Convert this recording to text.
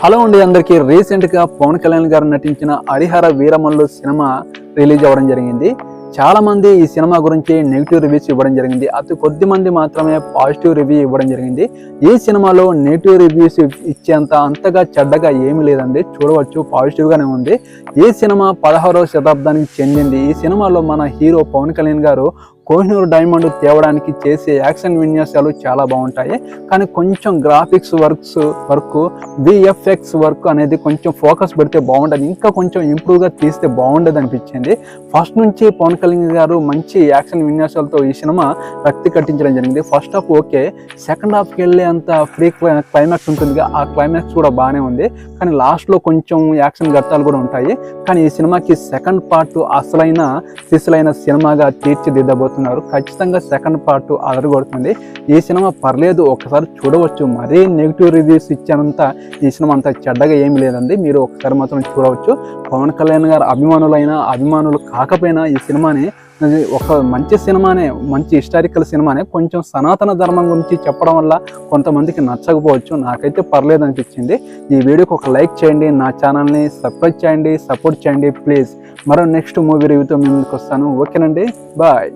Hello అండి అందరికీ. రీసెంట్గా పవన్ కళ్యాణ్ గారు నటించిన హరిహర వీరమల్లు సినిమా రిలీజ్ అవ్వడం జరిగింది. చాలా మంది ఈ సినిమా గురించి నెగిటివ్ రివ్యూస్ ఇవ్వడం జరిగింది. అతి కొద్ది మంది మాత్రమే పాజిటివ్ రివ్యూ ఇవ్వడం జరిగింది. ఈ సినిమాలో నెగిటివ్ రివ్యూస్ ఇచ్చేంత అంతగా చెడ్డగా ఏమీ లేదండి, చూడవచ్చు, పాజిటివ్గానే ఉంది. ఈ సినిమా 16వ శతాబ్దానికి చెందింది. ఈ సినిమాలో మన హీరో పవన్ కళ్యాణ్ గారు కోహినూర్ డైమండ్ తేవడానికి చేసే యాక్షన్ విన్యాసాలు చాలా బాగుంటాయి. కానీ కొంచెం గ్రాఫిక్స్ వర్క్ విఎఫ్ఎక్స్ వర్క్ అనేది కొంచెం ఫోకస్ పెడితే బాగుంటుంది, ఇంకా కొంచెం ఇంప్రూవ్గా తీస్తే బాగుండేది అనిపించింది. ఫస్ట్ నుంచి పవన్ కళ్యాణ్ గారు మంచి యాక్షన్ విన్యాసాలతో ఈ సినిమా రక్తి కట్టించడం జరిగింది. ఫస్ట్ హాఫ్ ఓకే, సెకండ్ హాఫ్కి వెళ్ళే అంత ఫ్రీ క్లైమాక్స్ ఉంటుంది, ఆ క్లైమాక్స్ కూడా బాగానే ఉంది. కానీ లాస్ట్లో కొంచెం యాక్షన్ ఘట్టాలు కూడా ఉంటాయి. కానీ ఈ సినిమాకి సెకండ్ పార్ట్ అసలైన సిసలైన సినిమాగా తీర్చిదిద్దబోతున్నారు. ఖచ్చితంగా సెకండ్ పార్ట్ అదరగొడుతుంది. ఈ సినిమా పర్లేదు, ఒకసారి చూడవచ్చు. మరీ నెగిటివ్ రివ్యూస్ ఇచ్చానంత ఈ సినిమా అంత చెడ్డగా ఏమి లేదండి, మీరు ఒకసారి మాత్రం చూడవచ్చు. పవన్ కళ్యాణ్ గారు అభిమానులు కాకపోయినా ఈ సినిమాని ఒక మంచి సినిమానే, మంచి హిస్టారికల్ సినిమానే. కొంచెం సనాతన ధర్మం గురించి చెప్పడం వల్ల కొంతమందికి నచ్చకపోవచ్చు, నాకైతే పర్లేదు అనిపించింది. ఈ వీడియోకి ఒక లైక్ చేయండి, నా ఛానల్ని సబ్స్క్రైబ్ చేయండి, సపోర్ట్ చేయండి ప్లీజ్. మరో నెక్స్ట్ మూవీ రివ్యూతో మీ ముందుకు వస్తాను. ఓకేనండి, బాయ్.